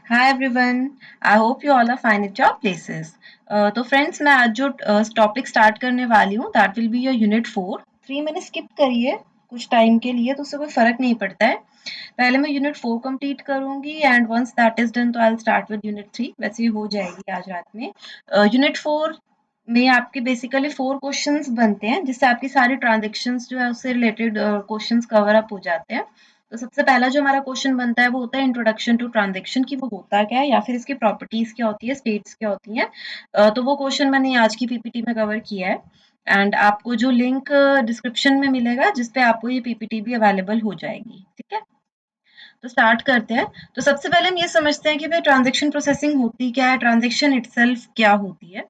Hi everyone, I hope you all are fine at your places. तो friends मैं आज जो टॉपिक स्टार्ट करने वाली हूँ that will be your unit 4। 3 मैंने स्किप करी है कुछ टाइम के लिए तो उससे कोई फर्क नहीं पड़ता है। पहले मैं यूनिट 4 कंप्लीट करूंगी and once that is done तो I will start with unit 3। वैसे ही हो जाएगी आज रात में। यूनिट 4 में आपके बेसिकली 4 क्वेश्चंस बनते हैं जिससे आपकी सारी ट्रांजेक्शन्स जो है उससे रिलेटेड क्वेश्चंस कवर अप हो जाते हैं। तो सबसे पहला जो हमारा क्वेश्चन बनता है वो होता है इंट्रोडक्शन टू ट्रांजैक्शन कि वो होता क्या है या फिर इसकी प्रॉपर्टीज क्या होती है, स्टेट्स क्या होती हैं। तो वो क्वेश्चन मैंने आज की पीपीटी में कवर किया है एंड आपको जो लिंक डिस्क्रिप्शन में मिलेगा जिस पे आपको ये पीपीटी भी अवेलेबल हो जाएगी, ठीक है। तो स्टार्ट करते हैं। तो सबसे पहले हम ये समझते हैं कि भाई ट्रांजैक्शन प्रोसेसिंग होती क्या है, ट्रांजैक्शन इटसेल्फ क्या होती है।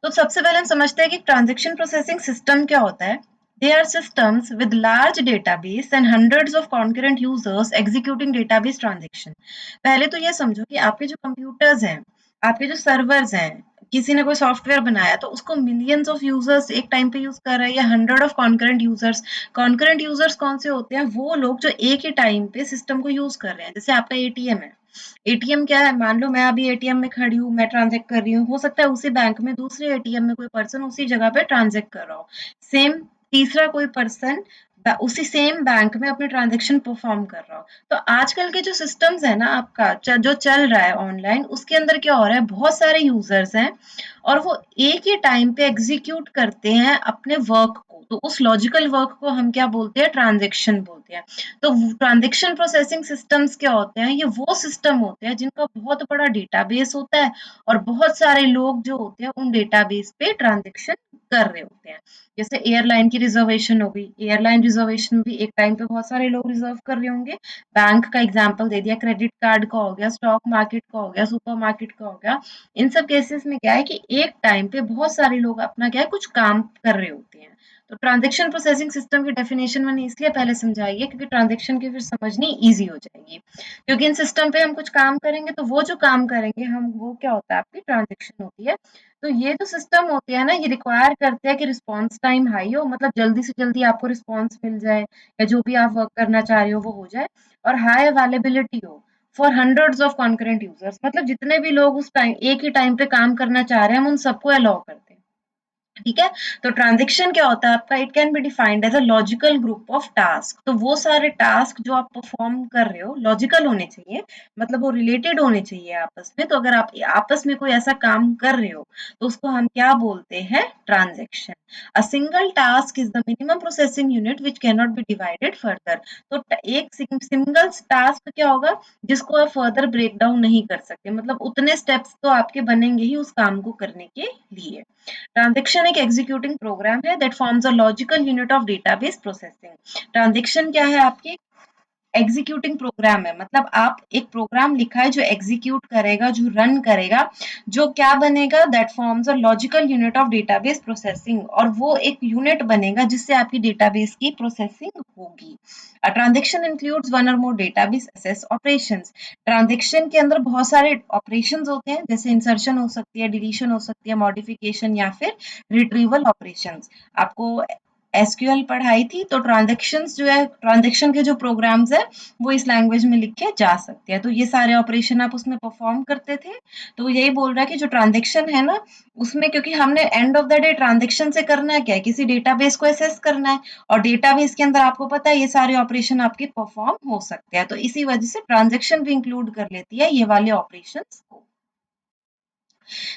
तो सबसे पहले हम समझते हैं कि ट्रांजैक्शन प्रोसेसिंग सिस्टम क्या होता है। They are systems with large database and hundreds of concurrent users executing database transaction। पहले तो ये समझो कि आपके जो कंप्यूटर्स हैं, आपके जो सर्वर्स हैं, किसी ने कोई सॉफ्टवेयर बनाया तो उसको मिलियंस ऑफ यूजर्स एक टाइम पे यूज कर रहे हैं या hundred of concurrent users. Concurrent users कौन से होते हैं? वो लोग जो एक ही टाइम पे सिस्टम को यूज कर रहे हैं। जैसे आपका एटीएम है। एटीएम क्या है? मान लो मैं अभी एटीएम में खड़ी हूँ, मैं ट्रांजैक्ट कर रही हूँ, हो सकता है उसी बैंक में दूसरे एटीएम में कोई पर्सन उसी जगह पे ट्रांजैक्ट कर रहा हो। सेम तीसरा कोई पर्सन उसी सेम बैंक में अपने ट्रांजैक्शन परफॉर्म कर रहा हो। तो आजकल के जो सिस्टम्स है ना आपका जो चल रहा है ऑनलाइन, उसके अंदर क्या हो रहा है, बहुत सारे यूजर्स हैं और वो एक ही टाइम पे एग्जीक्यूट करते हैं अपने वर्क को। तो उस लॉजिकल वर्क को हम क्या बोलते हैं? ट्रांजैक्शन बोलते हैं। तो ट्रांजैक्शन प्रोसेसिंग सिस्टम्स क्या होते हैं? ये वो सिस्टम होते हैं जिनका बहुत बड़ा डेटाबेस होता है और बहुत सारे लोग जो होते हैं उन डेटाबेस पे ट्रांजैक्शन कर रहे होते हैं। जैसे एयरलाइन की रिजर्वेशन हो गई, एयरलाइन रिजर्वेशन भी एक टाइम पे बहुत सारे लोग रिजर्व कर रहे होंगे। बैंक का एग्जांपल दे दिया, क्रेडिट कार्ड का हो गया, स्टॉक मार्केट का हो गया, सुपर मार्केट का हो गया। इन सब केसेस में क्या है कि एक टाइम पे बहुत सारे लोग अपना क्या है कुछ काम कर रहे होते हैं। तो ट्रांजैक्शन प्रोसेसिंग सिस्टम की डेफिनेशन मैंने इसलिए पहले समझाई है क्योंकि ट्रांजैक्शन की फिर समझनी ईजी हो जाएगी। क्योंकि इन सिस्टम पे हम कुछ काम करेंगे तो वो जो काम करेंगे हम वो क्या होता है आपकी ट्रांजैक्शन होती है। तो ये जो सिस्टम होते हैं ना ये रिक्वायर करते हैं कि रिस्पॉन्स टाइम हाई हो, मतलब जल्दी से जल्दी आपको रिस्पॉन्स मिल जाए या जो भी आप वर्क करना चाह रहे हो वो हो जाए। और हाई अवेलेबिलिटी हो for hundreds of concurrent users, मतलब जितने भी लोग उस टाइम एक ही टाइम पे काम करना चाह रहे हैं हम उन सबको अलाउ करते हैं। ठीक है। तो ट्रांजैक्शन क्या होता है आपका? It can be defined as a logical group of task. तो वो सारे टास्क जो आप परफॉर्म कर रहे हो लॉजिकल होने चाहिए, मतलब वो रिलेटेड होने चाहिए आपस में। तो अगर आप आपस में कोई ऐसा काम कर रहे हो तो उसको हम क्या बोलते हैं? Transaction. A single task is the minimum processing unit which can not be divided further. तो एक सिंगल टास्क क्या होगा जिसको आप फर्दर ब्रेक डाउन नहीं कर सकते, मतलब उतने स्टेप्स तो आपके बनेंगे ही उस काम को करने के लिए। ट्रांजैक्शन एक एग्जीक्यूटिंग प्रोग्राम है that forms a logical unit of database processing. Transaction क्या है आपकी? एग्जीक्यूटिंग प्रोग्राम है, मतलब आप एक प्रोग्राम लिखा है जो एग्जीक्यूट करेगा, जो रन करेगा, जो क्या बनेगा? That forms a logical unit of database processing, और वो एक यूनिट बनेगा जिससे आपकी डेटाबेस की प्रोसेसिंग होगी। अ ट्रांजैक्शन इंक्लूड्स वन और मोर डेटाबेस एक्सेस ऑपरेशंस। ट्रांजैक्शन के अंदर बहुत सारे ऑपरेशंस होते हैं, जैसे इंसर्शन हो सकती है, डिलीशन हो सकती है, मॉडिफिकेशन या फिर रिट्रीवल ऑपरेशंस। आपको एसक्यूएल पढ़ाई थी तो ट्रांजैक्शंस जो है, ट्रांजैक्शन के जो प्रोग्राम्स है वो इस लैंग्वेज में लिखे जा सकते हैं। तो ये सारे ऑपरेशन आप उसमें परफॉर्म करते थे। तो यही बोल रहा है कि जो ट्रांजैक्शन है ना उसमें, क्योंकि हमने end of the day transaction से करना क्या है? किसी डेटाबेस को एक्सेस करना है और डेटाबेस के अंदर आपको पता है ये सारे ऑपरेशन आपके परफॉर्म हो सकते हैं। तो इसी वजह से ट्रांजैक्शन भी इंक्लूड कर लेती है ये वाले ऑपरेशंस को।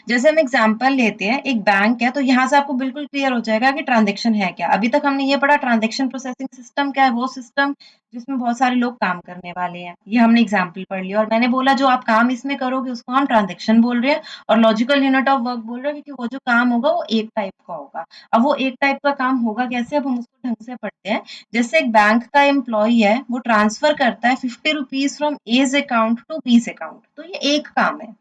जैसे हम एग्जांपल लेते हैं, एक बैंक है तो यहाँ से आपको बिल्कुल क्लियर हो जाएगा कि ट्रांजैक्शन है क्या। अभी तक हमने ये पढ़ा ट्रांजैक्शन प्रोसेसिंग सिस्टम क्या है? वो सिस्टम जिसमें बहुत सारे लोग काम करने वाले हैं, ये हमने एग्जांपल पढ़ लिया। और मैंने बोला जो आप काम इसमें करोगे उसको हम ट्रांजैक्शन बोल रहे हैं और लॉजिकल यूनिट ऑफ वर्क बोल रहे हैं क्योंकि वो जो काम होगा वो एक टाइप का होगा। अब वो एक टाइप का काम होगा कैसे, अब हम उसको ढंग से पढ़ते हैं। जैसे एक बैंक का एम्प्लॉई है, वो ट्रांसफर करता है 50 rupees from A's account to B's account, तो ये एक काम है,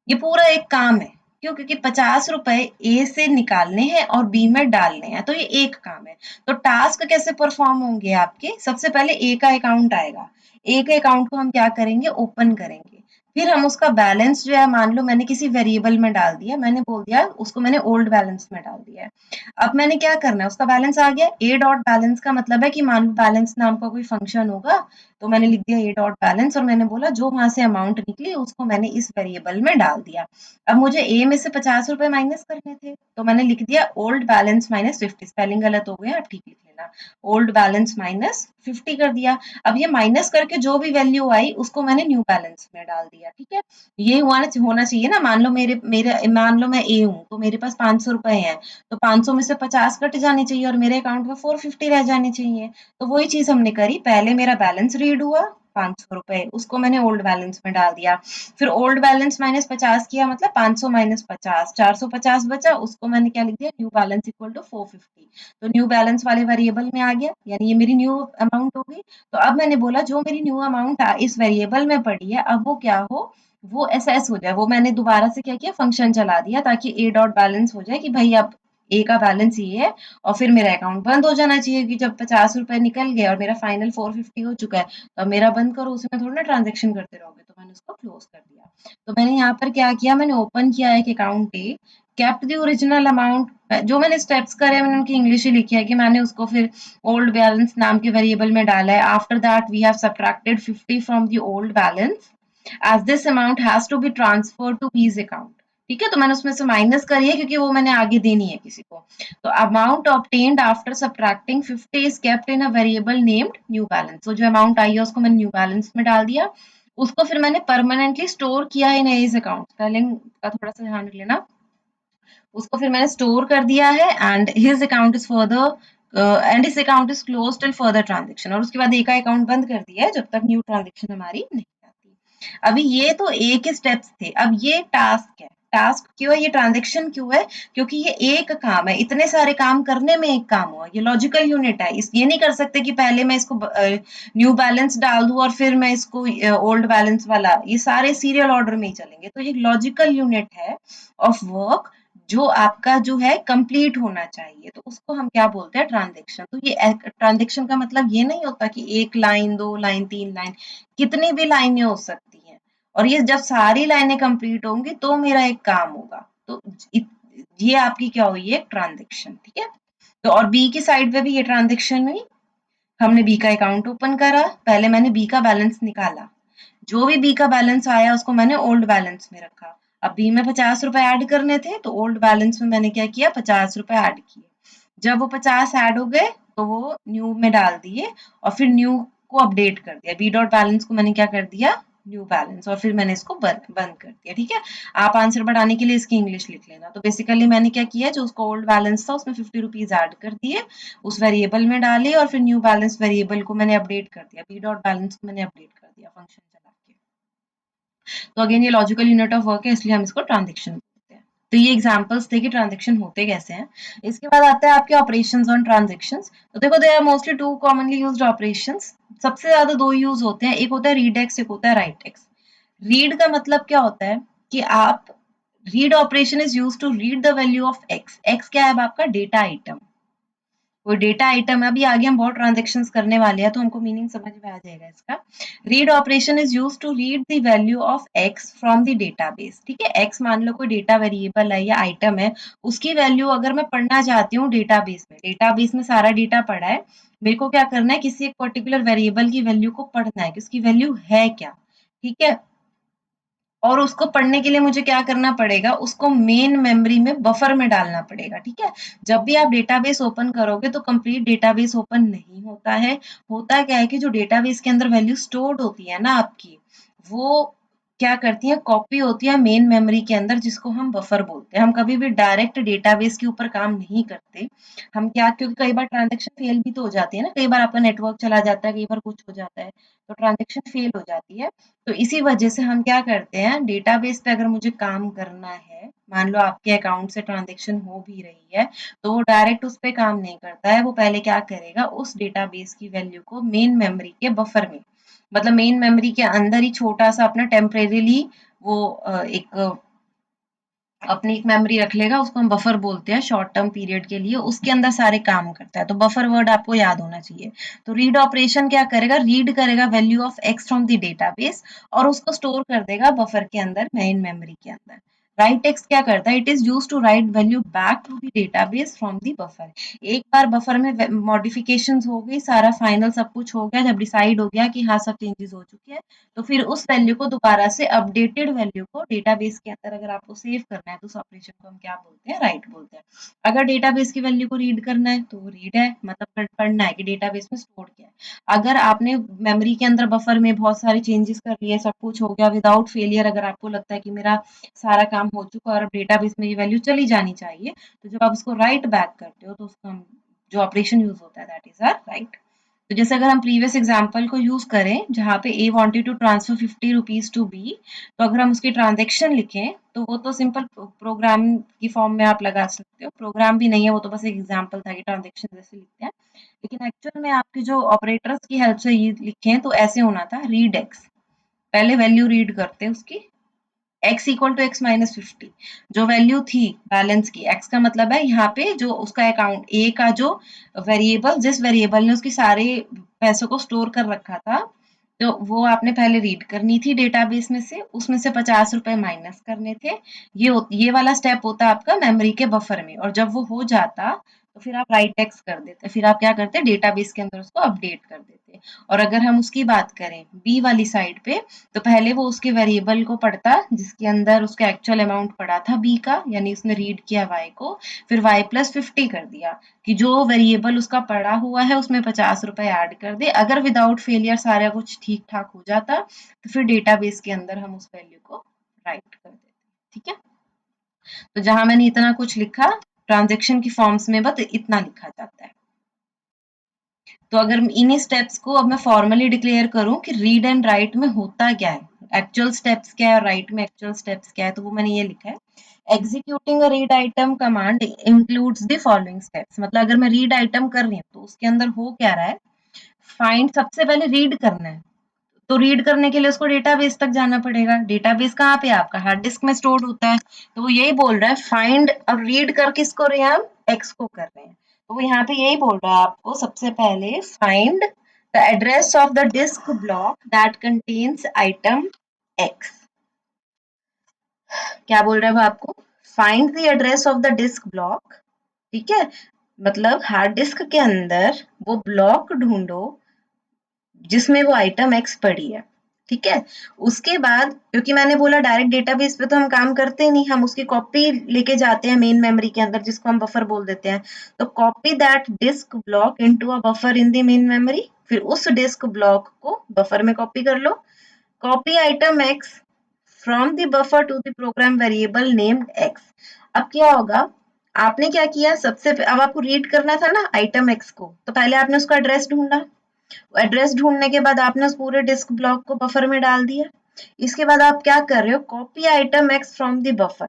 ये पूरा एक काम है। क्यों? क्योंकि 50 रुपए ए से निकालने हैं और बी में डालने हैं, तो ये एक काम है। तो टास्क कैसे परफॉर्म होंगे आपके? सबसे पहले ए का अकाउंट आएगा, ए के अकाउंट को हम क्या करेंगे? ओपन करेंगे। फिर हम उसका बैलेंस जो है, मान लो मैंने किसी वेरिएबल में डाल दिया, मैंने बोल दिया उसको, मैंने ओल्ड बैलेंस में डाल दिया है। अब मैंने क्या करना है? उसका बैलेंस आ गया, ए डॉट बैलेंस का मतलब है कि मान लो बैलेंस नाम का कोई फंक्शन होगा, तो मैंने लिख दिया ए डॉट बैलेंस और मैंने बोला जो वहां से अमाउंट निकली उसको मैंने इस वेरिएबल में डाल दिया। अब मुझे ए में से 50 रुपए माइनस करने थे, तो मैंने लिख दिया ओल्ड बैलेंस माइनस 50। स्पेलिंग गलत हो गया, आप ठीक लिख लेना। ओल्ड बैलेंस माइनस 50 कर दिया। अब ये माइनस करके जो भी वैल्यू आई उसको मैंने न्यू बैलेंस में डाल दिया। ठीक है, ये होना चाहिए ना। मान लो मेरे मेरे मान लो मैं ए हूँ, तो मेरे पास 500 रुपए हैं, तो 500 में से 50 कट जाने चाहिए और मेरे अकाउंट में 450 रह जाने चाहिए। तो वही चीज हमने करी, पहले मेरा बैलेंस रीड हुआ 500 रुपए, उसको मैंने ओल्ड बैलेंस में डाल दिया। फिर ओल्ड बैलेंस माइनस 50 किया, मतलब 500 माइनस 50, 450 बचा, उसको मैंने क्या लिख दिया, न्यू बैलेंस इक्वल टू 450। तो न्यू बैलेंस वाले वेरिएबल में आ गया, यानी ये मेरी न्यू अमाउंट हो गई। तो अब मैंने बोला जो मेरी न्यू अमाउंट इस वेरिएबल में पड़ी है, अब वो क्या हो, वो एसएस हो जाए। वो मैंने दोबारा से क्या किया, फंक्शन चला दिया ताकि ए डॉट बैलेंस हो जाए कि भाई अब ए का बैलेंस ये है। और फिर मेरा अकाउंट बंद हो जाना चाहिए कि जब 50 रुपए निकल गए और मेरा फाइनल 450 हो चुका है, तो अब मेरा बंद करो, उसमें थोड़ा ना ट्रांजेक्शन करते रहोगे। तो मैंने उसको क्लोज कर दिया। तो मैंने यहाँ पर क्या किया, मैंने ओपन किया एक account A, kept the original amount. जो मैंने स्टेप्स करे मैंने उनकी इंग्लिश ही लिखी है कि मैंने उसको फिर ओल्ड बैलेंस नाम के वेरिएबल में डाला है। After that we have subtracted 50 from the old balance as this amount has to be transferred to B's account। ठीक है, तो मैंने उसमें से माइनस करी है क्योंकि वो मैंने आगे देनी है किसी को। तो amount obtained after subtracting 50 is kept in a variable named new balance। तो जो अमाउंट आई है उसको मैंने न्यू बैलेंस में डाल दिया। उसको फिर मैंने परमानेंटली स्टोर किया इन एज अकाउंट। स्पेलिंग का थोड़ा सा ध्यान रख लेना। उसको फिर मैंने स्टोर कर दिया है and his account is further and his account is close till further transaction. और उसके बाद ए का अकाउंट बंद कर दिया है जब तक न्यू ट्रांजेक्शन हमारी नहीं आती। अभी ये तो ए के स्टेप्स थे। अब ये टास्क है। टास्क क्यों है, ये ट्रांजेक्शन क्यों है, क्योंकि ये एक काम है, इतने सारे काम करने में एक काम हुआ। ये लॉजिकल यूनिट है। इस ये नहीं कर सकते कि पहले मैं इसको न्यू बैलेंस डाल दूं और फिर मैं इसको ओल्ड बैलेंस वाला, ये सारे सीरियल ऑर्डर में ही चलेंगे। तो ये लॉजिकल यूनिट है ऑफ वर्क जो आपका जो है कंप्लीट होना चाहिए, तो उसको हम क्या बोलते हैं, ट्रांजेक्शन। तो ये ट्रांजेक्शन का मतलब ये नहीं होता कि एक लाइन, दो लाइन, तीन लाइन, कितनी भी लाइनें हो सकती हैं। और ये जब सारी लाइनें कंप्लीट होंगी तो मेरा एक काम होगा। तो ये आपकी क्या हुई, एक ट्रांजेक्शन। ठीक है, तो और बी की साइड पे भी ये ट्रांजेक्शन हुई। हमने बी का अकाउंट ओपन करा, पहले मैंने बी का बैलेंस निकाला, जो भी बी का बैलेंस आया उसको मैंने ओल्ड बैलेंस में रखा। अब बी में 50 रुपए ऐड करने थे, तो ओल्ड बैलेंस में मैंने क्या किया, 50 रुपए ऐड किए। जब वो 50 ऐड हो गए तो वो न्यू में डाल दिए और फिर न्यू को अपडेट कर दिया। बी डॉट बैलेंस को मैंने क्या कर दिया, न्यू बैलेंस, और फिर मैंने इसको बंद कर दिया। ठीक है, आप आंसर बढ़ाने के लिए इसकी इंग्लिश लिख लेना। तो बेसिकली मैंने क्या किया, जो उसका ओल्ड बैलेंस था उसमें 50 रुपीज ऐड कर दिए, उस वेरिएबल में डाले और फिर न्यू बैलेंस वेरिएबल को मैंने अपडेट कर दिया। बी डॉट बैलेंस को मैंने अपडेट कर दिया फंक्शन चला के। तो अगेन ये लॉजिकल यूनिट ऑफ वर्क है, इसलिए हम इसको ट्रांजेक्शन बोलते हैं। तो ये एग्जांपल्स थे कि ट्रांजेक्शन होते कैसे हैं। इसके बाद आता है आपके ऑपरेशंस ऑन ट्रांजेक्शंस। तो देखो, they are mostly two commonly used operations. सबसे ज्यादा दो यूज होते हैं, एक होता है रीड एक्स, एक होता है राइट एक्स। रीड का मतलब क्या होता है कि आप, read operation is used to read the value of X. X क्या है, आपका डेटा आइटम, कोई डेटा आइटम है। अभी आगे हम बहुत ट्रांजेक्शंस करने वाले हैं तो हमको मीनिंग समझ में आ जाएगा इसका। Read operation is used to read the value of X from the database. ठीक है, एक्स मान लो कोई डेटा वेरिएबल है या आइटम है, उसकी वैल्यू अगर मैं पढ़ना चाहती हूँ डेटाबेस में, डेटाबेस में सारा डेटा पड़ा है, मेरे को क्या करना है, किसी एक पर्टिकुलर वेरिएबल की वैल्यू को पढ़ना है कि उसकी वैल्यू है क्या। ठीक है, और उसको पढ़ने के लिए मुझे क्या करना पड़ेगा, उसको मेन मेमोरी में बफर में डालना पड़ेगा। ठीक है, जब भी आप डेटाबेस ओपन करोगे तो कंप्लीट डेटाबेस ओपन नहीं होता है। होता क्या है कि जो डेटाबेस के अंदर वैल्यू स्टोर्ड होती है ना आपकी, वो क्या करती है, कॉपी होती है मेन मेमोरी के अंदर, जिसको हम बफर बोलते हैं। हम कभी भी डायरेक्ट डेटाबेस के ऊपर काम नहीं करते। हम क्या, क्योंकि कई बार ट्रांजेक्शन फेल भी तो हो जाती है ना, कई बार आपका नेटवर्क चला जाता है, कई बार कुछ हो जाता है, तो ट्रांजेक्शन फेल हो जाती है। तो इसी वजह से हम क्या करते हैं, डेटाबेस पे अगर मुझे काम करना है, मान लो आपके अकाउंट से ट्रांजैक्शन हो भी रही है, तो वो डायरेक्ट उस पे काम नहीं करता है। वो पहले क्या करेगा, उस डेटाबेस की वैल्यू को मेन मेमोरी के बफर में, मतलब मेन मेमोरी के अंदर ही छोटा सा अपना टेम्परेरीली वो एक अपनी एक मेमोरी रख लेगा, उसको हम बफर बोलते हैं शॉर्ट टर्म पीरियड के लिए, उसके अंदर सारे काम करता है। तो बफर वर्ड आपको याद होना चाहिए। तो रीड ऑपरेशन क्या करेगा, रीड करेगा value of X from the database और उसको स्टोर कर देगा बफर के अंदर, मेन मेमोरी के अंदर। राइट एक्स क्या करता है, it is use to write value back to the database from the buffer. एक बार बफर में मॉडिफिकेशंस हो गई, सारा फाइनल सब कुछ हो गया, जब डिसाइड हो गया कि हाँ सब चेंजेस हो चुके हैं, तो फिर उस वैल्यू को दोबारा से अपडेटेड वैल्यू को डेटाबेस के अंदर अगर आपको सेव करना है तो उस ऑपरेशन को हम क्या बोलते हैं, राइट बोलते हैं। अगर डेटाबेस की वैल्यू को रीड करना है तो वो रीड है, मतलब पढ़ना है कि डेटाबेस में स्टोर किया है। अगर आपने मेमोरी के अंदर बफर में बहुत सारे चेंजेस कर लिए, सब कुछ हो गया विदाउट फेलियर, अगर आपको लगता है कि मेरा सारा काम हो चुका है और अब डेटाबेस में ये वैल्यू चली जानी चाहिए, तो जब आप उसको राइट बैक करते हो तो उसका जो ऑपरेशन यूज होता है दैट इज आर राइट। तो जैसे अगर हम प्रीवियस एग्जांपल को यूज करें जहाँ पे A wanted to transfer 50 rupees to B, तो अगर हम उसकी ट्रांजेक्शन लिखें तो वो तो सिंपल प्रोग्राम की फॉर्म में आप लगा सकते हो, प्रोग्राम भी नहीं है, वो तो बस एक एग्जांपल था कि ट्रांजेक्शन जैसे लिखते हैं। लेकिन एक्चुअल में आपके जो ऑपरेटर्स की हेल्प से ये लिखें तो ऐसे होना था, रीड एक्स, पहले वैल्यू रीड करते हैं उसकी, x equal to X minus 50, जो वैल्यू थी बैलेंस की, x का मतलब है यहाँ पे जो उसका अकाउंट ए का जो वेरिएबल, जिस वेरिएबल ने उसके सारे पैसों को स्टोर कर रखा था, तो वो आपने पहले रीड करनी थी डेटाबेस में से, उसमें से 50 रुपए माइनस करने थे। ये वाला स्टेप होता है आपका मेमोरी के बफर में, और जब वो हो जाता तो फिर आप राइट टेक्स्ट कर देते, फिर आप क्या करते डेटाबेस के अंदर उसको अपडेट कर देते। और अगर हम उसकी बात करें बी वाली साइड पे, तो पहले वो उसके वेरिएबल को पढ़ता जिसके अंदर उसका एक्चुअल अमाउंट पड़ा था बी का, यानी उसने रीड किया वाई को, फिर वाई प्लस 50 कर दिया कि जो वेरिएबल उसका पड़ा हुआ है उसमें 50 रुपए ऐड कर दे। अगर विदाउट फेलियर सारा कुछ ठीक ठाक हो जाता तो फिर डेटाबेस के अंदर हम उस वैल्यू को राइट कर देते। ठीक है, तो जहां मैंने इतना कुछ लिखा ट्रांजेक्शन की फॉर्म्स में बस इतना लिखा जाता है। तो अगर इन्हीं स्टेप्स को अब मैं फॉर्मली डिक्लेयर करूं कि रीड एंड राइट में होता क्या है, एक्चुअल स्टेप्स क्या है और राइट में एक्चुअल स्टेप्स क्या है, तो वो मैंने ये लिखा है, executing a read item command includes the following steps. मतलब अगर मैं रीड आइटम कर रही हूँ तो उसके अंदर हो क्या रहा है, फाइंड, सबसे पहले रीड करना है, तो रीड करने के लिए उसको डेटाबेस तक जाना पड़ेगा। डेटाबेस कहाँ पे, आपका हार्ड डिस्क में स्टोर होता है, तो वो यही बोल रहा है फाइंड। अब रीड कर किसको रहे हैं हम, एक्स को कर रहे हैं, तो वो यहाँ पे यही बोल रहा है आपको सबसे पहले find the address of the disk block that contains item x. क्या बोल रहा है वो आपको, find the address of the disk block, ठीक है, मतलब हार्ड डिस्क के अंदर वो ब्लॉक ढूंढो जिसमें वो आइटम एक्स पड़ी है। ठीक है, उसके बाद क्योंकि मैंने बोला डायरेक्ट डेटाबेस पे तो हम काम करते नहीं, हम उसकी कॉपी लेके जाते हैं मेन मेमोरी के अंदर जिसको हम बफर बोल देते हैं। तो copy that disk block into a buffer in the main memory, फिर उस डिस्क ब्लॉक को बफर में कॉपी कर लो। Copy item X from the buffer to the program variable named X. अब क्या होगा, आपने क्या किया, अब आपको रीड करना था ना आइटम एक्स को, तो पहले आपने उसका एड्रेस ढूंढा, एड्रेस ढूंढने के बाद आपने उस पूरे डिस्क ब्लॉक को बफर में डाल दिया। इसके बाद आप क्या कर रहे हो, copy item X from the buffer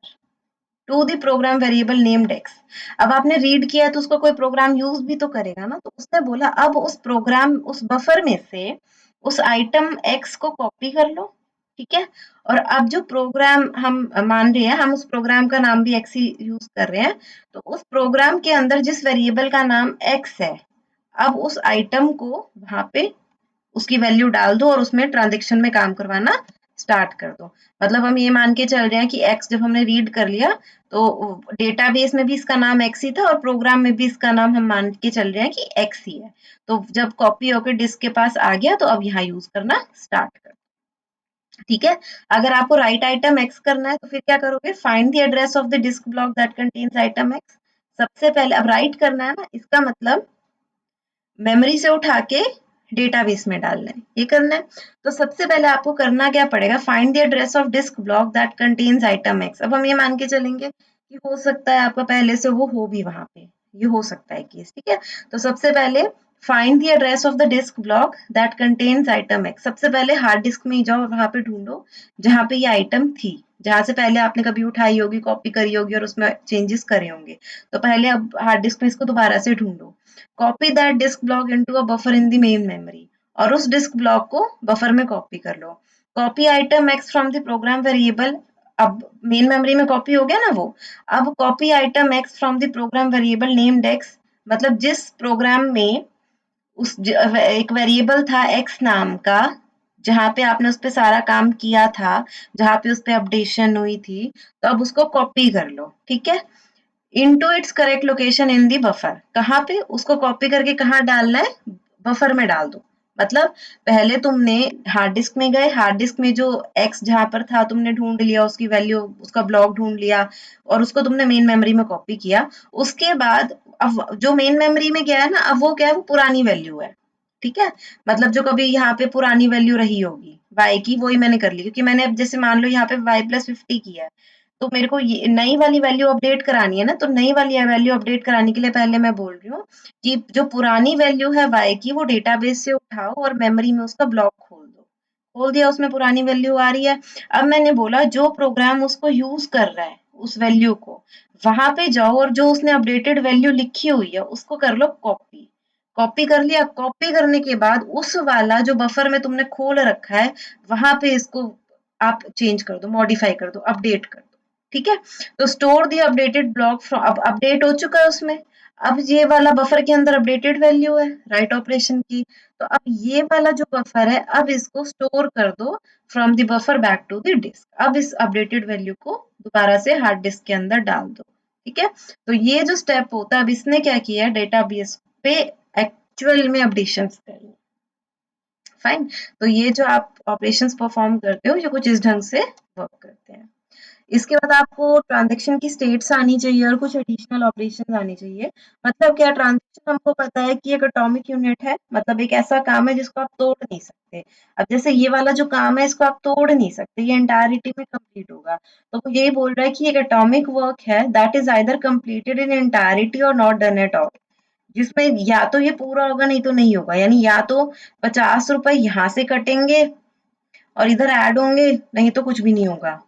to the program variable named X. अब आपने रीड किया तो उसको कोई प्रोग्राम यूज भी तो करेगा ना, तो उसने बोला अब उस प्रोग्राम उस बफर में से उस आइटम एक्स को कॉपी कर लो। ठीक है, और अब जो प्रोग्राम हम मान रहे हैं, हम उस प्रोग्राम का नाम भी एक्स ही यूज कर रहे हैं, तो उस प्रोग्राम के अंदर जिस वेरिएबल का नाम एक्स है, अब उस आइटम को वहां पे उसकी वैल्यू डाल दो और उसमें ट्रांजेक्शन में काम करवाना स्टार्ट कर दो। मतलब हम ये मान के चल रहे हैं कि एक्स जब हमने रीड कर लिया तो डेटाबेस में भी इसका नाम एक्स ही था और प्रोग्राम में भी इसका नाम हम मान के चल रहे हैं कि एक्स ही है। तो जब कॉपी होकर डिस्क के पास आ गया तो अब यहाँ यूज करना स्टार्ट कर। ठीक है, अगर आपको राइट आइटम एक्स करना है तो फिर क्या करोगे, find the address of the disk block that contains item x. सबसे पहले अब राइट करना है ना, इसका मतलब मेमोरी से उठा के डेटाबेस में डालना है, ये करना है। तो सबसे पहले आपको करना क्या पड़ेगा, find the address of disk block that contains item x. अब हम ये मान के चलेंगे कि हो सकता है आपका पहले से वो हो भी वहां पे, ये हो सकता है केस। ठीक है, तो सबसे पहले find the address of the disk block that contains item x. सबसे पहले हार्ड डिस्क में जाओ और वहां पे ढूंढो जहां पे ये आइटम थी, जहां से पहले आपने कभी उठाई होगी, कॉपी करी होगी और उसमें चेंजेस करे होंगे। तो पहले अब हार्ड डिस्क में इसको दोबारा से ढूंढो, copy that disk block into a buffer in the main memory, और उस डिस्क ब्लॉक को बफर में कॉपी कर लो। Copy item X from the program variable, अब मेन मेमोरी में कॉपी हो गया ना वो, अब copy item X from the program variable named X, मतलब जिस प्रोग्राम में एक वेरिएबल था एक्स नाम का, जहाँ पे आपने उस पे सारा काम किया था, जहाँ पे उस पे अपडेशन हुई थी, तो अब उसको कॉपी कर लो, ठीक है? Into its correct location in the buffer. कहाँ पे? उसको कॉपी करके कहाँ डालना है? बफर में डाल दो। मतलब पहले तुमने हार्ड डिस्क में गए, हार्ड डिस्क में जो एक्स जहाँ पर था तुमने ढूंढ लिया, उसकी वैल्यू, उसका ब्लॉक ढूंढ लिया और उसको तुमने मेन मेमोरी में कॉपी किया। उसके बाद अब जो मेन मेमोरी में गया है ना, अब वो क्या है? वो पुरानी वैल्यू है, ठीक है? मतलब जो कभी यहाँ पे पुरानी वैल्यू रही होगी y की, वही मैंने कर ली, क्योंकि मैंने अब जैसे मान लो यहाँ पे y+50 किया है, तो मेरे को ये नई वाली वैल्यू अपडेट करानी है ना, तो नई वाली वैल्यू अपडेट कराने के लिए पहले मैं बोल रही हूँ कि जो पुरानी वैल्यू है y की, वो डेटाबेस से उठाओ और मेमोरी में उसका ब्लॉक खोल दो। खोल दिया, उसमें पुरानी वैल्यू आ रही है। अब मैंने बोला जो प्रोग्राम उसको यूज कर रहा है उस वैल्यू को, वहां पे जाओ और जो उसने अपडेटेड वैल्यू लिखी हुई है उसको कर लो कॉपी। कॉपी कर लिया, कॉपी करने के बाद उस वाला जो बफर में तुमने खोल रखा है, वहां पे इसको आप चेंज कर दो, मॉडिफाई कर दो, अपडेट कर दो, ठीक है? तो store the updated block from, अब अपडेट हो चुका है उसमें, अब ये वाला बफर के अंदर अपडेटेड वैल्यू है राइट ऑपरेशन की, तो अब ये वाला जो बफर है, अब इसको स्टोर कर दो from the buffer back to the disk. अब इस अपडेटेड वैल्यू को दोबारा से हार्ड डिस्क के अंदर डाल दो, ठीक है? तो ये जो स्टेप होता है, अब इसने क्या किया है, डेटाबेस पे एक्चुअल में अपडेशंस करी, फाइन। तो ये जो आप ऑपरेशंस परफॉर्म करते हो, ये कुछ इस ढंग से वर्क करते हैं। इसके बाद आपको ट्रांज़ैक्शन की स्टेट्स आनी चाहिए और कुछ एडिशनल ऑपरेशंस आनी चाहिए। मतलब क्या, ट्रांज़ैक्शन हमको पता है कि एक एटॉमिक यूनिट है, मतलब एक ऐसा काम है जिसको आप तोड़ नहीं सकते। अब जैसे ये वाला जो काम है, इसको आप तोड़ नहीं सकते, ये एंटायरिटी में कंप्लीट होगा। तो वो यही बोल रहा है कि एक एटॉमिक वर्क है that is either completed in entirety और नॉट डन एट ऑल। जिसमें या तो ये पूरा होगा, नहीं तो नहीं होगा। यानी या तो 50 रुपए यहाँ से कटेंगे और इधर ऐड होंगे, नहीं तो कुछ भी नहीं होगा।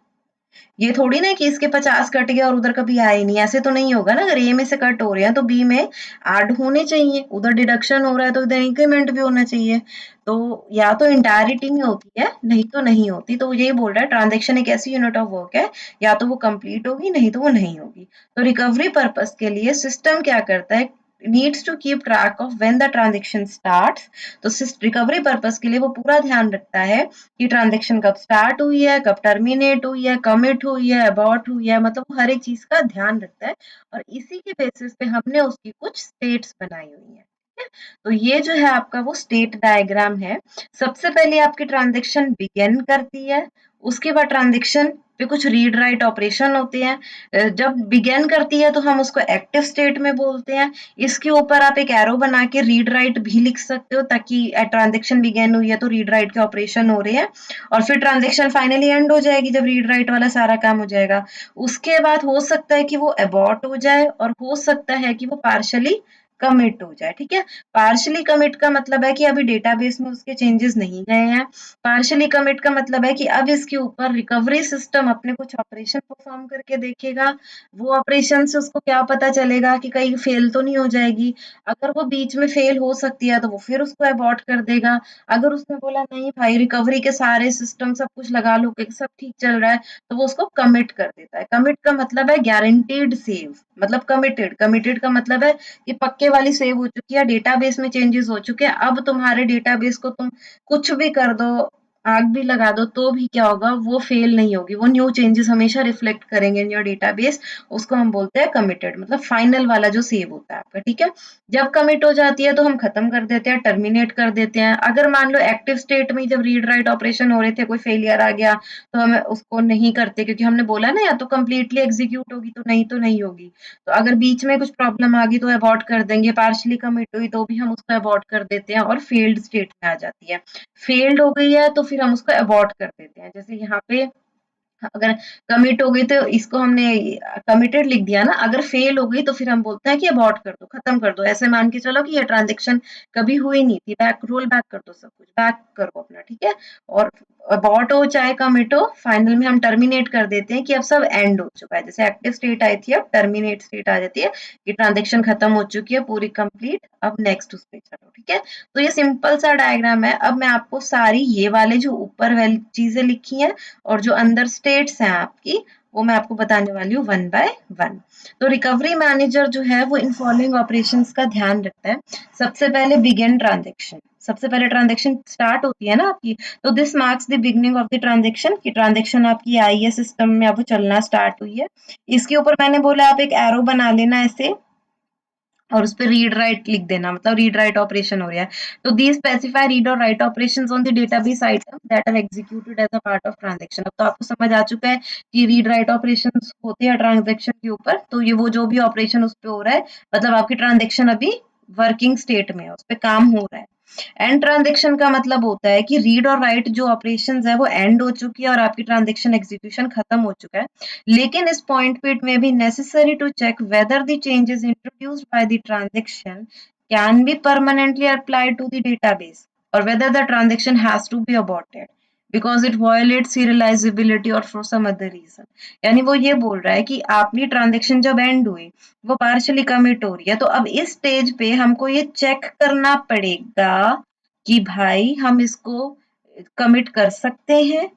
ये थोड़ी ना कि इसके 50 कट गया और उधर कभी आए नहीं, ऐसे तो नहीं होगा ना। अगर ए में से कट हो रहे हैं तो बी में ऐड होने चाहिए, उधर डिडक्शन हो रहा है तो इधर इंक्रीमेंट भी होना चाहिए। तो या तो इंटायरिटी में होती है, नहीं तो नहीं होती। तो यही बोल रहा है ट्रांजैक्शन एक ऐसी यूनिट ऑफ वर्क है, या तो वो कंप्लीट होगी, नहीं तो वो नहीं होगी। तो रिकवरी पर्पस के लिए सिस्टम क्या करता है, needs to keep track of when the transaction starts। तो रिकवरी पर्पस के लिए वो पूरा ध्यान रखता है कि ट्रांजैक्शन कब स्टार्ट हुई है, कब टर्मिनेट हुई है, कमिट हुई है, अबॉर्ट हुई है, मतलब वो हर एक चीज का ध्यान रखता है। और इसी के बेसिस पे हमने उसकी कुछ स्टेट्स बनाई हुई है, ठीक है? तो ये जो है आपका वो स्टेट डायग्राम है। सबसे पहले आपकी ट्रांजैक्शन बिगिन करती है, उसके बाद ट्रांजैक्शन पे कुछ रीड राइट ऑपरेशन होते हैं। जब बिगिन करती है तो हम उसको एक्टिव स्टेट में बोलते हैं। इसके ऊपर आप एक एरो बना के रीड राइट भी लिख सकते हो, ताकि ट्रांजैक्शन बिगिन हुई है तो रीड राइट के ऑपरेशन हो रहे हैं, और फिर ट्रांजैक्शन फाइनली एंड हो जाएगी जब रीड राइट वाला सारा काम हो जाएगा। उसके बाद हो सकता है कि वो अबॉर्ट हो जाए और हो सकता है कि वो पार्शली कमिट हो जाए, ठीक है? पार्शली कमिट का मतलब है कि अभी डेटाबेस में उसके चेंजेस नहीं गए हैं। पार्शली कमिट का मतलब है कि अब इसके ऊपर रिकवरी सिस्टम अपने कुछ ऑपरेशन परफॉर्म करके देखेगा। वो ऑपरेशन से उसको क्या पता चलेगा कि कहीं फेल तो नहीं हो जाएगी। अगर वो बीच में फेल हो सकती है तो वो फिर उसको अबॉर्ट कर देगा। अगर उसने बोला नहीं भाई, रिकवरी के सारे सिस्टम सब कुछ लगा लो कि सब ठीक चल रहा है, तो वो उसको कमिट कर देता है। कमिट का मतलब है गारंटीड सेव, मतलब कमिटेड। कमिटेड का मतलब है कि पक्के वाली सेव हो चुकी है, डेटाबेस में चेंजेस हो चुके हैं, अब तुम्हारे डेटाबेस को तुम कुछ भी कर दो, आग भी लगा दो, तो भी क्या होगा, वो फेल नहीं होगी, वो न्यू चेंजेस हमेशा रिफ्लेक्ट करेंगे इन योर डेटाबेस। उसको हम बोलते हैं कमिटेड, मतलब फाइनल वाला जो सेव होता है आपका, ठीक है? जब कमिट हो जाती है तो हम खत्म कर देते हैं, टर्मिनेट कर देते हैं। अगर मान लो एक्टिव स्टेट में जब रीड राइट ऑपरेशन हो रहे थे, कोई फेलियर आ गया, तो हम उसको नहीं करते, क्योंकि हमने बोला ना या तो कंप्लीटली एग्जीक्यूट होगी तो नहीं होगी। तो अगर बीच में कुछ प्रॉब्लम आ गई तो अबॉर्ट कर देंगे, पार्शली कमिट हुई तो भी हम उसको अबॉर्ट कर देते हैं और फेल्ड स्टेट में आ जाती है। फेल्ड हो गई है तो फिर हम उसको अबॉर्ट कर देते हैं। जैसे यहाँ पे अगर कमिट हो गई तो इसको हमने कमिटेड लिख दिया ना, अगर फेल हो गई तो फिर हम बोलते हैं कि अबॉर्ट कर दो, खत्म कर दो। ऐसे मान के चलो कि ये ट्रांजैक्शन कभी हुई नहीं थी, बैक रोल बैक कर दो, सब कुछ बैक करो अपना, ठीक है? और अबॉर्ट हो चाहे कमिट हो, फाइनल में हम टर्मिनेट कर देते हैं कि अब सब एंड हो चुका है। जैसे एक्टिव स्टेट आई थी, अब टर्मिनेट स्टेट आ जाती है कि ट्रांजैक्शन खत्म हो चुकी है पूरी कंप्लीट, अब नेक्स्ट उस पे चलो, ठीक है? तो ये सिंपल सा डायग्राम है। अब मैं आपको सारी ये वाले जो ऊपर वाली चीजें लिखी हैं और जो अंदर स्टेट्स हैं आपकी, वो मैं आपको बताने वाली हूँ वन बाय वन। तो रिकवरी मैनेजर जो है वो इन फॉलोइंग ऑपरेशंस का ध्यान रखता है। सबसे पहले बिगिन ट्रांजैक्शन, सबसे पहले ट्रांजेक्शन स्टार्ट होती है ना आपकी, तो this marks the beginning of the transaction कि ट्रांजेक्शन आपकी आई है सिस्टम में, अब वो चलना स्टार्ट हुई है। इसके ऊपर मैंने बोला आप एक एरो बना लेना ऐसे, और उस पे रीड राइट लिख देना, मतलब रीड राइट ऑपरेशन हो रहा है। तो दी स्पेसिफाई रीड और write operations on the database item that are executed as a part of transaction. अब तो आपको समझ आ चुका है कि रीड राइट ऑपरेशंस होते हैं ट्रांजैक्शन के ऊपर, तो ये वो जो भी ऑपरेशन उस पे हो रहा है, मतलब आपकी ट्रांजैक्शन अभी वर्किंग स्टेट में है, उस पे काम हो रहा है। एंड ट्रांजैक्शन का मतलब होता है कि रीड और राइट जो ऑपरेशंस है वो एंड हो चुकी है और आपकी ट्रांजैक्शन एग्जीक्यूशन खत्म हो चुका है। लेकिन इस पॉइंट पे it may be necessary to check whether the changes introduced by the transaction can be permanently applied to the database or whether the transaction has to be aborted because it violates serializability or for some other reason। यानी वो ये बोल रहा है कि आपकी transaction जब and हुई वो पार्शली कमिट हो रही है, तो अब इस स्टेज पे हमको ये चेक करना पड़ेगा कि भाई हम इसको कमिट कर सकते हैं,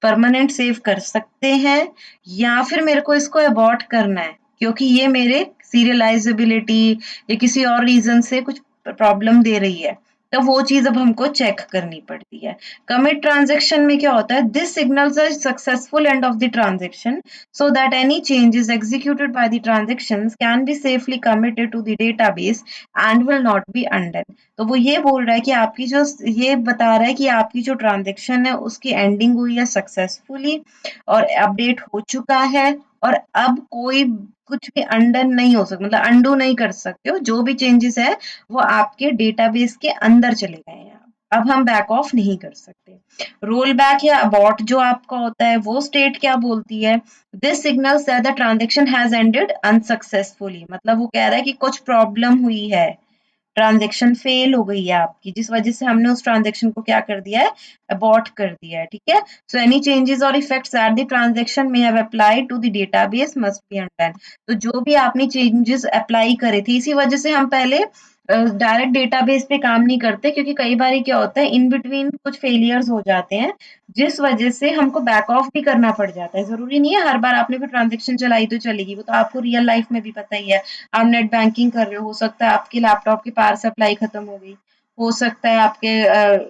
परमानेंट सेव कर सकते हैं, या फिर मेरे को इसको अबॉर्ट करना है क्योंकि ये मेरे सीरियलाइजेबिलिटी या किसी और रीजन से कुछ प्रॉब्लम दे रही है। तो वो चीज अब हमको चेक करनी पड़ती है। कमिट ट्रांजेक्शन में क्या होता है, this signals a successful end of the transaction so that any changes executed by the transactions can be safely committed to the database and will not be undone। तो वो ये बोल रहा है कि आपकी जो, ये बता रहा है कि आपकी जो ट्रांजेक्शन है उसकी एंडिंग हुई है सक्सेसफुली और अपडेट हो चुका है, और अब कोई कुछ भी अंडन नहीं हो सकता, मतलब अंडू नहीं कर सकते हो। जो भी चेंजेस है वो आपके डेटाबेस के अंदर चले गए हैं, अब हम बैक ऑफ नहीं कर सकते। रोल बैक या अबॉर्ट जो आपका होता है वो स्टेट क्या बोलती है, this signals that the transaction has ended unsuccessfully. मतलब वो कह रहा है कि कुछ प्रॉब्लम हुई है, ट्रांजेक्शन फेल हो गई है आपकी, जिस वजह से हमने उस ट्रांजेक्शन को क्या कर दिया है, अबॉर्ट कर दिया है। ठीक है, सो एनी चेंजेस और इफेक्ट्स दैट द ट्रांजेक्शन में have applied to the database must be undone. तो जो भी आपने चेंजेस अप्लाई करे थे, इसी वजह से हम पहले डायरेक्ट डेटाबेस पे काम नहीं करते, क्योंकि कई बार क्या होता है इन बिटवीन कुछ फेलियर्स हो जाते हैं जिस वजह से हमको बैक ऑफ भी करना पड़ जाता है। जरूरी नहीं है हर बार आपने कोई ट्रांजेक्शन चलाई तो चलेगी, वो तो आपको रियल लाइफ में भी पता ही है। आप नेट बैंकिंग कर रहे हो सकता है आपके लैपटॉप की पावर सप्लाई खत्म हो गई, हो सकता है आपके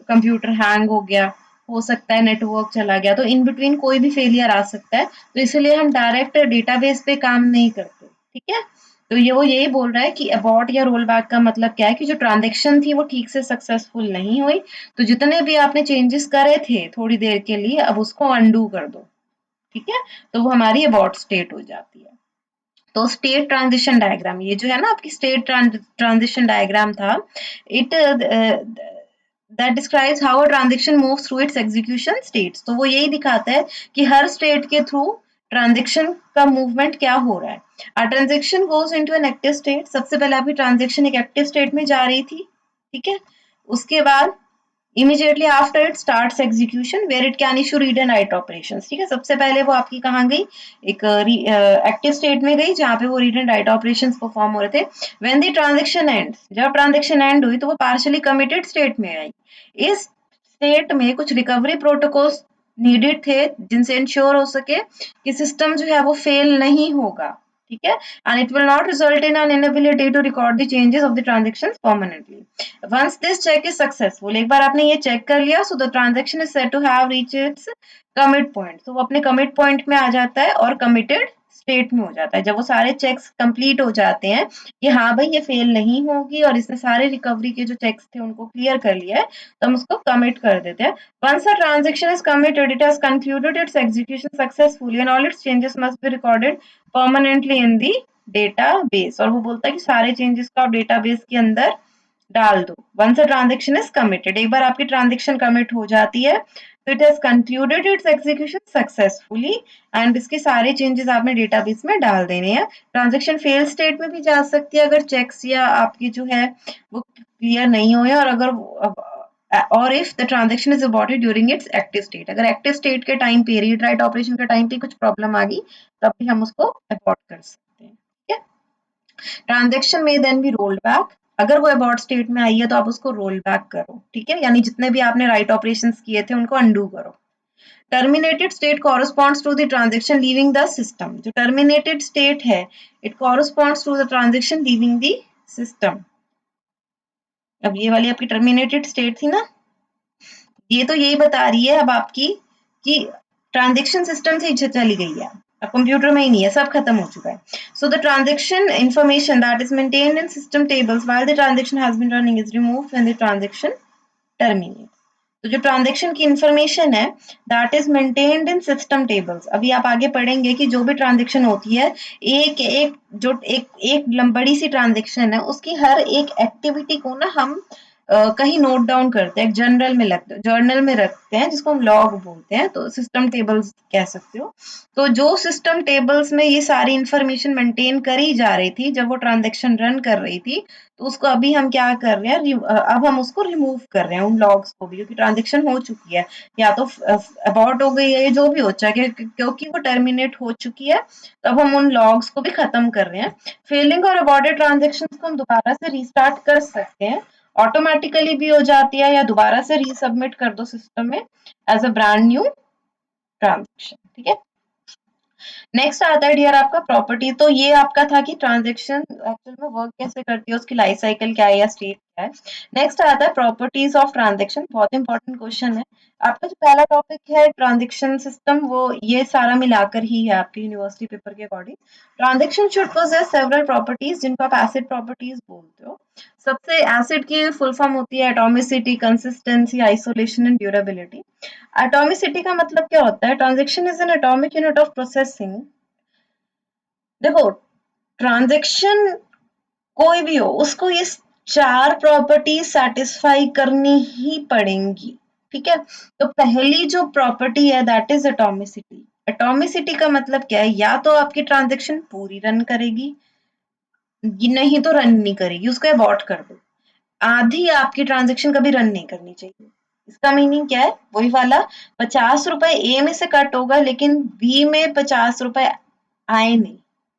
कंप्यूटर हैंग हो गया, हो सकता है नेटवर्क चला गया, तो इन बिटवीन कोई भी फेलियर आ सकता है। तो इसलिए हम डायरेक्ट डेटाबेस पे काम नहीं करते। ठीक है, तो ये वो यही बोल रहा है कि अबॉर्ट या रोल बैक का मतलब क्या है कि जो ट्रांजेक्शन थी वो ठीक से सक्सेसफुल नहीं हुई, तो जितने भी आपने चेंजेस करे थे थोड़ी देर के लिए अब उसको अंडू कर दो। ठीक है, तो वो हमारी अबॉर्ट स्टेट हो जाती है। तो स्टेट ट्रांजिशन डायग्राम, ये जो है ना आपकी स्टेट ट्रांजिशन डायग्राम था, it that describes how a transaction moves through it's execution states. तो वो यही दिखाता है कि हर स्टेट के थ्रू ट्रांजेक्शन का मूवमेंट क्या हो रहा है। A transaction goes into an active state, सबसे पहले आपकी ट्रांजेक्शन एक एक्टिव स्टेट में जा रही थी। ठीक है, उसके बाद immediately after it starts execution where it can issue read and write operations। ठीक है, सबसे पहले वो आपकी कहाँ गई, एक एक्टिव स्टेट में गई जहाँ पे वो read and right operations perform हो रहे थे। व्हेन द ट्रांजेक्शन एंड, जब ट्रांजेक्शन एंड हुई तो वो पार्शियली कमिटेड स्टेट में आई। इस स्टेट में कुछ रिकवरी प्रोटोकॉल्स नीडेड थे जिनसे इंश्योर हो सके कि सिस्टम जो है वो फेल नहीं होगा। ठीक है, and it will not result in an inability to record the changes of the transactions permanently। once this check is successful, एक बार आपने ये चेक कर लिया, so the transaction is said to have reached its commit point। तो वो अपने commit point में आ जाता है और committed स्टेट में हो जाता है। जब वो सारे चेक्स कंप्लीट हो जाते हैं कि हाँ भाई ये फेल नहीं होगी और इसने सारे रिकवरी के जो चेक्स थे उनको क्लियर कर लिया है, तो हम उसको कमिट कर देते हैं। once a transaction is committed, it has concluded its execution successfully and all its changes must be recorded permanently in the database. और वो बोलता है कि सारे चेंजेस को आप डेटाबेस के अंदर डाल दो। Once a transaction is committed, एक बार आपकी ट्रांजेक्शन कमिट हो जाती है तो it has concluded its execution successfully and इसके सारे चेंजेस आपने डेटाबेस में डाल देने हैं। ट्रांजेक्शन फेल स्टेट में भी जा सकती है अगर चेक्स या आपकी जो है वो क्लियर नहीं हुए, और अगर और if the transaction is aborted during its active state, अगर एक्टिव स्टेट के टाइम पे रीड राइट ऑपरेशन के टाइम पे कुछ प्रॉब्लम आ गई तब भी हम उसको अबॉर्ट कर सकते हैं। ठीक है, ट्रांजेक्शन में देन भी रोल्ड बैक, अगर वो अबॉर्ट स्टेट में आई है तो आप उसको रोल बैक करो। ठीक है, यानी जितने भी आपने राइट ऑपरेशंस किए थे उनको अंडू करो। Terminated state corresponds to the transaction leaving the system, जो टर्मिनेटेड स्टेट है it corresponds to the transaction leaving the system. अब ये वाली आपकी टर्मिनेटेड स्टेट थी ना, ये तो यही बता रही है अब आपकी कि ट्रांजैक्शन सिस्टम से इज्जत चली गई है, अब कंप्यूटर में ही नहीं है, सब खत्म हो चुका है। So the transaction information that is maintained in system tables while the transaction has been running is removed when the transaction terminate. तो जो ट्रांजैक्शन की इंफॉर्मेशन है that is maintained in system tables, अभी आप आगे पढ़ेंगे कि जो भी ट्रांजैक्शन होती है, एक एक जो एक एक बड़ी सी ट्रांजैक्शन है उसकी हर एक एक्टिविटी को ना हम कहीं नोट डाउन करते हैं, जर्नल में रखते हैं जिसको हम लॉग बोलते हैं, तो सिस्टम टेबल्स कह सकते हो। तो जो सिस्टम टेबल्स में ये सारी इंफॉर्मेशन मेंटेन करी जा रही थी जब वो ट्रांजैक्शन रन कर रही थी, तो उसको अभी हम क्या कर रहे हैं, अब हम उसको रिमूव कर रहे हैं उन लॉग्स को भी, क्योंकि ट्रांजैक्शन हो चुकी है, या तो अबॉर्ट हो गई है, जो भी हो चाहे, क्योंकि वो टर्मिनेट हो चुकी है, तो अब हम उन लॉग्स को भी खत्म कर रहे हैं। फेलिंग और अबॉर्टेड ट्रांजैक्शन को हम दोबारा से रीस्टार्ट कर सकते हैं, ऑटोमेटिकली भी हो जाती है, या दोबारा से रीसबमिट कर दो सिस्टम में as a brand new transaction. ठीक है, नेक्स्ट आता है डियर आपका प्रॉपर्टी। तो ये आपका था कि ट्रांजैक्शन एक्चुअल में वर्क कैसे करती है, उसकी लाइफ साइकिल क्या है या स्टेट क्या है। नेक्स्ट आता है प्रॉपर्टीज ऑफ ट्रांजैक्शन, बहुत इंपॉर्टेंट क्वेश्चन है। आपका जो पहला टॉपिक है ट्रांजैक्शन सिस्टम, वो ये सारा मिलाकर ही है आपके यूनिवर्सिटी पेपर के according. Transaction should possess several properties, जिनको आप एसिड प्रॉपर्टीज बोलते हो। सबसे एसिड की फुल फॉर्म होती है atomicity, consistency, isolation and durability. Atomicity का मतलब क्या होता है, transaction is an atomic unit of processing. देखो, ट्रांजैक्शन कोई भी हो उसको ये चार प्रॉपर्टी सेटिस्फाई करनी ही पड़ेंगी। ठीक है, तो पहली जो प्रॉपर्टी है दैट इज एटॉमिसिटी। एटॉमिसिटी का मतलब क्या है, या तो आपकी ट्रांजैक्शन पूरी रन करेगी, नहीं तो रन नहीं करेगी, उसको अबॉर्ट कर दो। आधी आपकी ट्रांजैक्शन कभी रन नहीं करनी चाहिए। इसका मीनिंग क्या है, वही वाला 50 रुपए ए में से कट होगा लेकिन बी में 50 रुपए आए नहीं।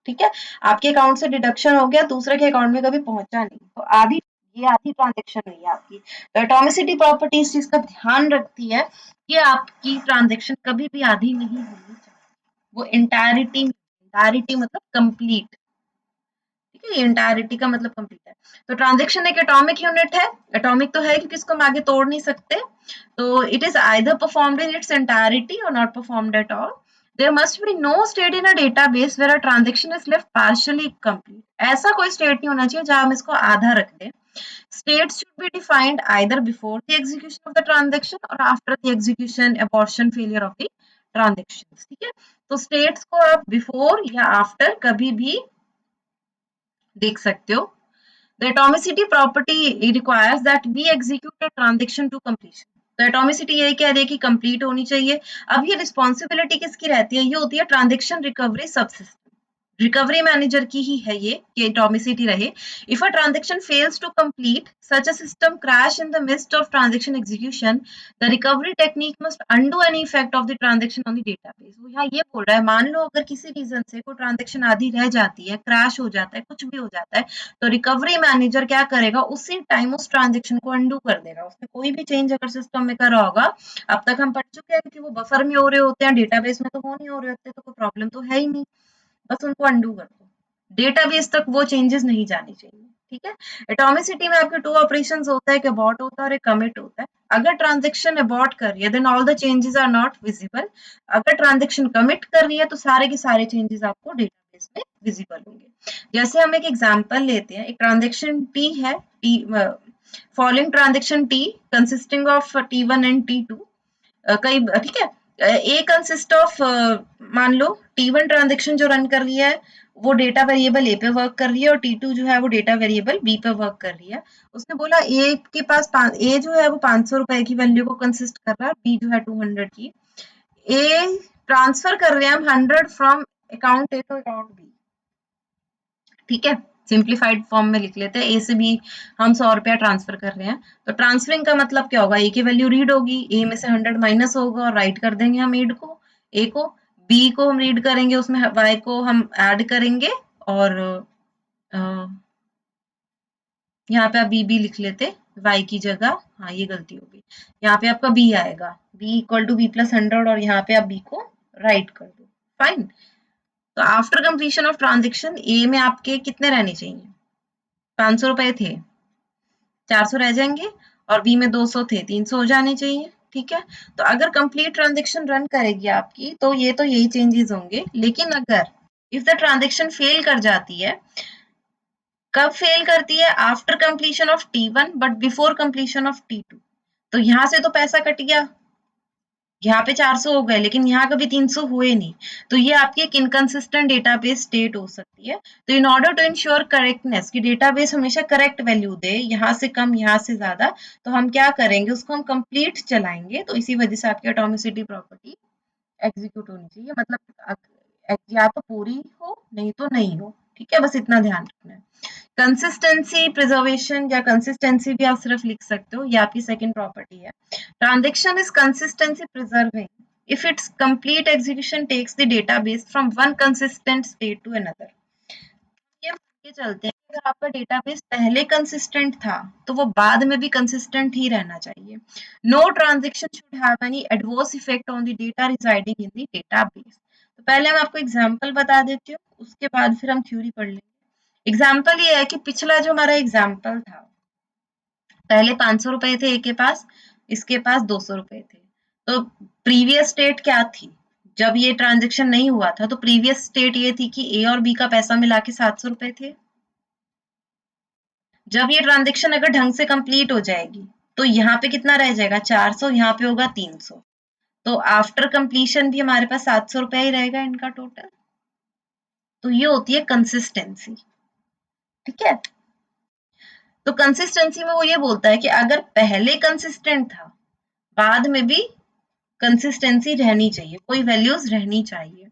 ठीक है, आपके अकाउंट से डिडक्शन हो गया, दूसरे के अकाउंट में कभी पहुंचा नहीं, तो आधी ट्रांजैक्शन नहीं है आपकी। तो एटॉमिसिटी प्रॉपर्टी इस चीज का ध्यान रखती है कि आपकी ट्रांजैक्शन कभी भी आधी नहीं होनी चाहिए, वो इंटायरिटी मतलब कंप्लीट। ठीक है, ये इंटायरिटी का मतलब कंप्लीट है। तो ट्रांजैक्शन एक एटॉमिक यूनिट है, एटॉमिक तो है क्योंकि इसको हम आगे तोड़ नहीं सकते। तो it is either performed in its entirety और not performed at all. There must be no state in a database where a transaction is left partially complete. ऐसा कोई स्टेट नहीं होना चाहिए जहां हम इसको आधा रख दें। States should be defined either before the execution of the transaction or after the execution, abortion, failure of the transactions। ठीक है, तो स्टेट्स को आप बिफोर या आफ्टर कभी भी देख सकते हो। The atomicity property requires that we execute a transaction to completion। तो एटॉमिसिटी यही कह रही है कि कंप्लीट होनी चाहिए। अब ये रिस्पॉन्सिबिलिटी किसकी रहती है, ये होती है transaction recovery subsystem, recovery manager की ही है ये कि एटॉमिसिटी रहे। If a transaction fails to complete, such a system crash in the midst of transaction execution, the recovery technique must undo any effect of the transaction on the database. वो यहाँ ये बोल रहा है, मान लो अगर किसी रीजन से कोई ट्रांजेक्शन आधी रह जाती है, क्रैश हो जाता है, कुछ भी हो जाता है, तो रिकवरी मैनेजर क्या करेगा, उसी टाइम उस ट्रांजेक्शन को अंडू कर देगा। उसने कोई भी चेंज अगर सिस्टम में करा होगा, अब तक हम पढ़ चुके हैं कि वो बफर में हो रहे होते हैं, डेटाबेस में तो वो नहीं हो रहे होते, तो कोई प्रॉब्लम तो है ही नहीं, बस उनको अंडू कर दो। डेटाबेस तक वो चेंजेस नहीं जानी चाहिए। ठीक है, एटॉमिसिटी में आपके 2 ऑपरेशंस होता है, एक अबॉर्ट होता है और एक कमिट होता है। अगर ट्रांजेक्शन अबॉर्ट कर रही है then all the changes are not visible. अगर ट्रांजेक्शन कमिट कर रही है तो सारे के सारे चेंजेस आपको डेटाबेस में विजिबल होंगे। जैसे हम एक एग्जांपल लेते हैं, एक ट्रांजेक्शन टी है, T following transaction T consisting of T1 and T2। कई ठीक है, ए कंसिस्ट ऑफ, मान लो T1 ट्रांजेक्शन जो रन कर रही है वो डेटा वेरिएबल ए पे वर्क कर रही है और T2 जो है वो डेटा वेरिएबल बी पे वर्क कर रही है। उसने बोला ए के पास ए जो है वो 500 रुपए की वैल्यू को कंसिस्ट कर रहा है, बी जो है 200 की। ए ट्रांसफर कर रहे हैं हम 100 from account A to account B. ठीक है, सिंप्लीफाइड फॉर्म में लिख लेते हैं, ए से बी हम 100 रुपया ट्रांसफर कर रहे हैं। तो ट्रांसफरिंग का मतलब क्या होगा, ए की वैल्यू रीड होगी, ए में से 100 माइनस होगा और राइट कर देंगे हम ए को, बी को हम रीड करेंगे, उसमें वाई को हम ऐड करेंगे और यहाँ पे आप बी लिख लेते वाई की जगह, हाँ ये गलती होगी, यहाँ पे आपका बी आएगा, B equal to B plus 100 और यहाँ पे आप बी को राइट कर दो। फाइन, तो आफ्टर कंप्लीशन ऑफ ट्रांजेक्शन ए में आपके कितने रहने चाहिए, 500 रुपए थे, 400 रह जाएंगे और बी में 200 थे, 300 हो जाने चाहिए। ठीक है, तो अगर कंप्लीट ट्रांजेक्शन रन करेगी आपकी तो यही चेंजेस होंगे। लेकिन अगर इफ द ट्रांजेक्शन फेल कर जाती है, कब फेल करती है? After completion of T1 but before completion of T2। तो यहाँ से तो पैसा कट गया, यहाँ पे 400 हो गए, लेकिन यहाँ कभी 300 हुए नहीं। तो ये आपकी एक इनकंसिस्टेंट डेटाबेस स्टेट हो सकती है। तो in order to ensure correctness कि डेटाबेस हमेशा करेक्ट वैल्यू दे, यहाँ से कम यहाँ से ज्यादा, तो हम क्या करेंगे, उसको हम कंप्लीट चलाएंगे। तो इसी वजह से आपकी एटॉमिसिटी प्रॉपर्टी एग्जीक्यूट होनी चाहिए, मतलब या तो पूरी हो नहीं तो नहीं हो। ठीक है, बस इतना ध्यान रखना है। कंसिस्टेंसी प्रिजर्वेशन या कंसिस्टेंसी भी आप सिर्फ लिख सकते हो, ये आपकी सेकंड प्रॉपर्टी है। Transaction is consistency preserving if its complete execution takes the database from one consistent state to another. ये मान के चलते हैं अगर आपका डेटाबेस पहले कंसिस्टेंट था तो वो बाद में भी कंसिस्टेंट ही रहना चाहिए। No transaction should have any adverse effect on the data residing in the database. तो पहले मैं आपको एग्जांपल बता देती हूँ, उसके बाद फिर हम थ्योरी पढ़ लेंगे। एग्जाम्पल ये है कि पिछला जो हमारा एग्जाम्पल था, पहले 500 रुपए थे ए के पास, इसके पास 200 रुपए थे। तो प्रीवियस स्टेट क्या थी? जब ये ट्रांजेक्शन नहीं हुआ था तो प्रीवियस स्टेट ये थी कि ए और बी का पैसा मिला के 700 रुपए थे। जब ये ट्रांजेक्शन अगर ढंग से कंप्लीट हो जाएगी तो यहाँ पे कितना रह जाएगा? 400, यहाँ पे होगा 300। तो आफ्टर कंप्लीशन भी हमारे पास 700 रुपया ही रहेगा इनका टोटल। तो ये होती है कंसिस्टेंसी। ठीक है, तो कंसिस्टेंसी में वो ये बोलता है कि अगर पहले कंसिस्टेंट था, बाद में भी कंसिस्टेंसी रहनी चाहिए, कोई वैल्यूज रहनी चाहिए।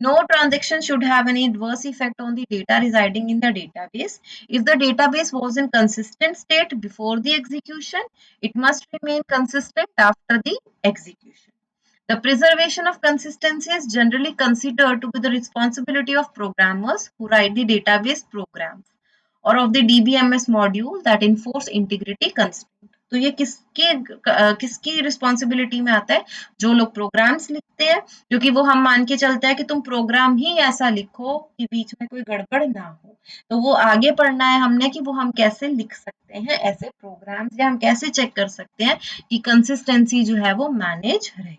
No transaction should have any adverse effect on the data residing in the database. If the database was in consistent state before the execution, it must remain consistent after the execution. The preservation of consistency is generally considered to be the responsibility of programmers who write the database programs or of the DBMS module that enforce integrity constraint. तो ये किसकी responsibility में आता है? जो लोग programmes लिखते हैं, क्योंकि वो हम मान के चलते हैं कि तुम प्रोग्राम ही ऐसा लिखो कि बीच में कोई गड़बड़ ना हो। तो वो आगे पढ़ना है हमने कि वो हम कैसे लिख सकते हैं ऐसे प्रोग्राम्स, या हम कैसे चेक कर सकते हैं कि कंसिस्टेंसी जो है वो मैनेज रहे।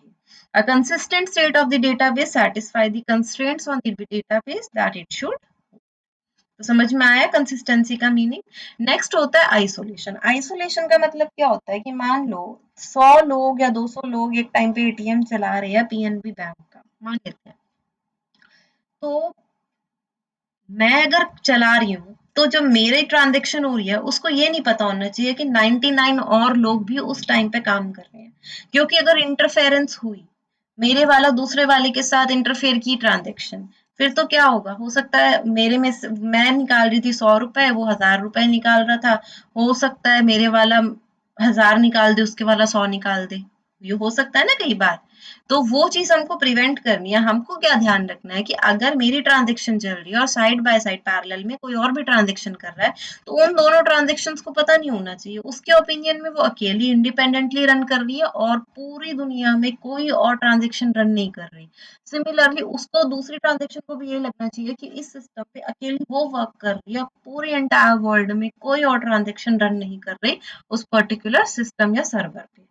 A consistent state of the database satisfy the constraints on the database that it should। तो समझ में आया कंसिस्टेंसी का मीनिंग। नेक्स्ट होता है आइसोलेशन। आइसोलेशन का मतलब क्या होता है कि मान लो 100 लोग या 200 लोग एक टाइम पे एटीएम चला रहे हैं पीएनबी बैंक का, मान लेते हैं। तो मैं अगर चला रही हूँ तो जो मेरे ट्रांजेक्शन हो रही है उसको ये नहीं पता होना चाहिए कि 99 और लोग भी उस टाइम पे काम कर रहे हैं। क्योंकि अगर इंटरफेरेंस हुई, मेरे वाला दूसरे वाले के साथ इंटरफेयर की ट्रांजेक्शन, फिर तो क्या होगा? हो सकता है मेरे में मैं निकाल रही थी 100 रुपए, वो 1000 रुपए निकाल रहा था। हो सकता है मेरे वाला 1000 निकाल दे, उसके वाला 100 निकाल दे। ये हो सकता है ना कई बार। तो वो चीज हमको प्रिवेंट करनी है। हमको क्या ध्यान रखना है कि अगर मेरी ट्रांजेक्शन चल रही है और साइड बाय साइड पैरेलल में कोई और भी ट्रांजेक्शन कर रहा है, तो उन दोनों ट्रांजेक्शंस को पता नहीं होना चाहिए। उसके ओपिनियन में वो अकेली इंडिपेंडेंटली रन कर रही है और पूरी दुनिया में कोई और ट्रांजेक्शन रन नहीं कर रही। सिमिलरली उसको दूसरी ट्रांजेक्शन को भी ये लगना चाहिए कि इस सिस्टम पे अकेली वो वर्क कर रही है, पूरी एंटायर वर्ल्ड में कोई और ट्रांजेक्शन रन नहीं कर रही उस पर्टिकुलर सिस्टम या सर्वर पे।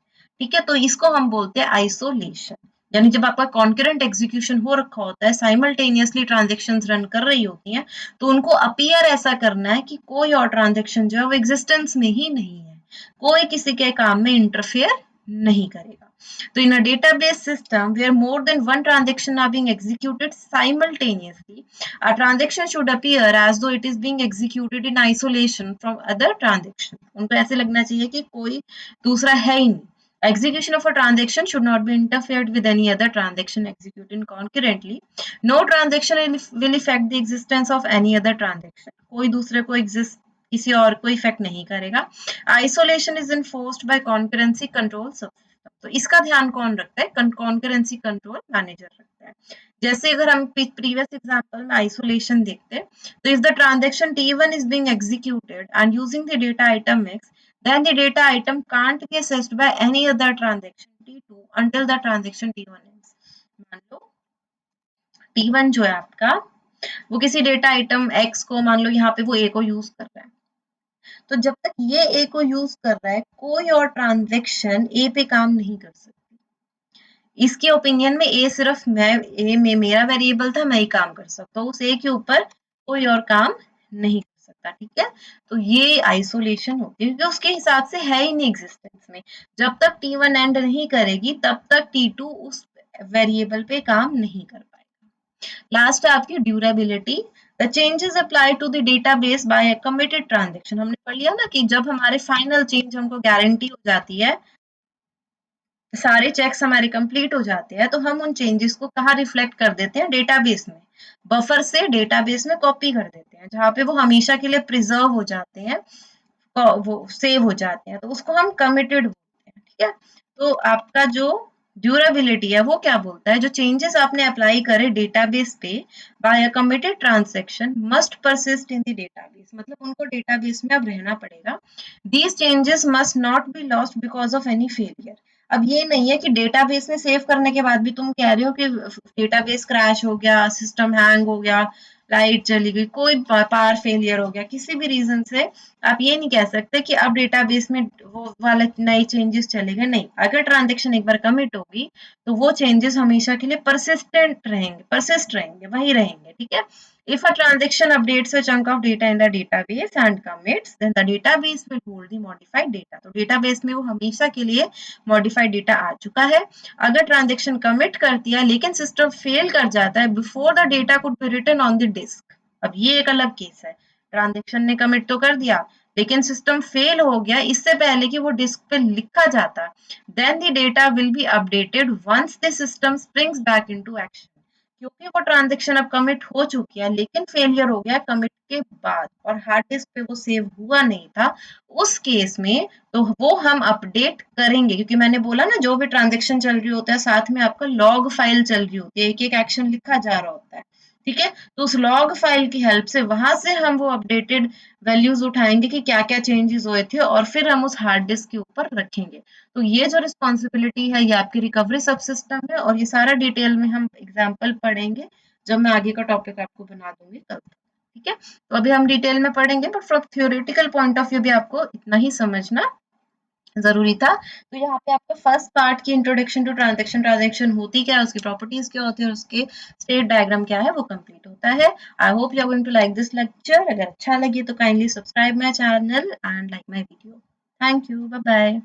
ठीक है, तो इसको हम बोलते हैं आइसोलेशन। यानी जब आपका कॉन्करेंट एग्जीक्यूशन हो रखा होता है, साइमल्टेनियसली ट्रांजेक्शंस रन कर रही होती हैं, तो उनको अपीयर ऐसा करना है कि कोई और ट्रांजेक्शन जो है वो एग्जिस्टेंस में ही नहीं है, कोई किसी के काम में इंटरफेयर नहीं करेगा। तो in a database system where more than one transaction are being executed simultaneously, a transaction should appear as though it is being executed in isolation from other transactions। उनको ऐसे लगना चाहिए कि कोई दूसरा है ही नहीं। Execution of a transaction should not be interfered with any other transaction executed concurrently. No transaction will affect the existence of any other transaction। कोई दूसरे को exist किसी और को इफेक्ट नहीं करेगा। Isolation is enforced by concurrency control subsystem. तो इसका ध्यान कौन रखता है? कॉन्करेंसी कंट्रोल मैनेजर रखता है। जैसे अगर हम प्रीवियस एग्जांपल में आइसोलेशन देखते हैं, तो if the transaction T1 is being executed and using the data item X, then the data item can't be accessed by any other transaction T2 until the transaction T1 ends। मान लो T1 जो है आपका, वो किसी data item X को, मान लो यहाँ पे वो A को यूज कर रहा है, तो जब तक ये ए को यूज कर रहा है, कोई और ट्रांजेक्शन ए पे काम नहीं कर सकती। इसके ओपिनियन में ए सिर्फ मैं ए में मेरा वेरिएबल था, मैं ही काम कर सकता हूँ, उस ए के ऊपर कोई और काम नहीं कर सकता। ठीक है, तो ये आइसोलेशन होती है क्योंकि उसके हिसाब से है ही नहीं एग्जिस्टेंस में। जब तक T1 एंड नहीं करेगी तब तक T2 उस वेरिएबल पे काम नहीं कर पाएगा। लास्ट है आपकी durability. The changes apply to the database by a committed transaction. हमने पढ़ लिया ना कि जब हमारे फाइनल चेंज हमको गारंटी हो जाती है, सारे चेक्स हमारे कंप्लीट हो जाते हैं, तो हम उन चेंजेस को कहाँ रिफ्लेक्ट कर देते हैं, डेटाबेस में। बफर से डेटाबेस में कॉपी कर देते हैं, जहाँ पे वो हमेशा के लिए प्रिजर्व हो जाते हैं, वो सेव हो जाते हैं, तो उसको हम कमिटेड बोलते हैं। ठीक है, तो आपका जो ड्यूरेबिलिटी है वो क्या बोलता है, जो चेंजेस आपने अप्लाई करे डेटाबेस पे by a committed transaction must persist in the database, मतलब उनको डेटाबेस में अब रहना पड़ेगा। These changes must not be lost because of any failure. अब ये नहीं है कि डेटाबेस में सेव करने के बाद भी तुम कह रहे हो कि डेटाबेस क्रैश हो गया, सिस्टम हैंग हो गया, लाइट चली गई, कोई पावर फेलियर हो गया, किसी भी रीजन से आप ये नहीं कह सकते कि अब डेटाबेस में वो वाले नए चेंजेस चलेंगे। नहीं, अगर ट्रांजेक्शन एक बार कमिट होगी तो वो चेंजेस हमेशा के लिए परसिस्ट रहेंगे, वही रहेंगे। ठीक है, if a transaction updates a chunk of data in the database and commits, then the database will hold the modified data। तो डेटाबेस में वो हमेशा के लिए मॉडिफाइड डेटा आ चुका है। अगर ट्रांजेक्शन कमिट करती है लेकिन सिस्टम फेल कर जाता है before the data could be written on the disk, अब ये एक अलग केस है। ट्रांजेक्शन ने कमिट तो कर दिया लेकिन सिस्टम फेल हो गया इससे पहले कि वो डिस्क पे लिखा जाता, then the data will be updated once the system springs back into action. क्योंकि वो ट्रांजेक्शन अब कमिट हो चुकी है लेकिन फेलियर हो गया कमिट के बाद और हार्ड डिस्क पे वो सेव हुआ नहीं था, उस केस में तो वो हम अपडेट करेंगे, क्योंकि मैंने बोला ना जो भी ट्रांजेक्शन चल रही होता है साथ में आपका लॉग फाइल चल रही होती है, एक एक एक्शन लिखा जा रहा होता है। ठीक है, तो उस लॉग फाइल की हेल्प से वहां से हम वो अपडेटेड वैल्यूज उठाएंगे कि क्या क्या चेंजेस हुए थे और फिर हम उस हार्ड डिस्क के ऊपर रखेंगे। तो ये जो रिस्पॉन्सिबिलिटी है ये आपकी रिकवरी सब सिस्टम है और ये सारा डिटेल में हम एग्जाम्पल पढ़ेंगे जब मैं आगे का टॉपिक आपको बना दूंगी कल। ठीक है, तो अभी हम डिटेल में पढ़ेंगे but from theoretical point of view भी आपको इतना ही समझना जरूरी था। तो यहाँ पे आपका फर्स्ट पार्ट की इंट्रोडक्शन टू ट्रांजेक्शन, ट्रांजेक्शन होती क्या है, उसकी प्रॉपर्टीज क्या होती है और उसके स्टेट डायग्राम क्या है वो कंप्लीट होता है। I hope you are going to like this lecture. अगर अच्छा लगे तो kindly subscribe my channel and like my video. Thank you, bye bye.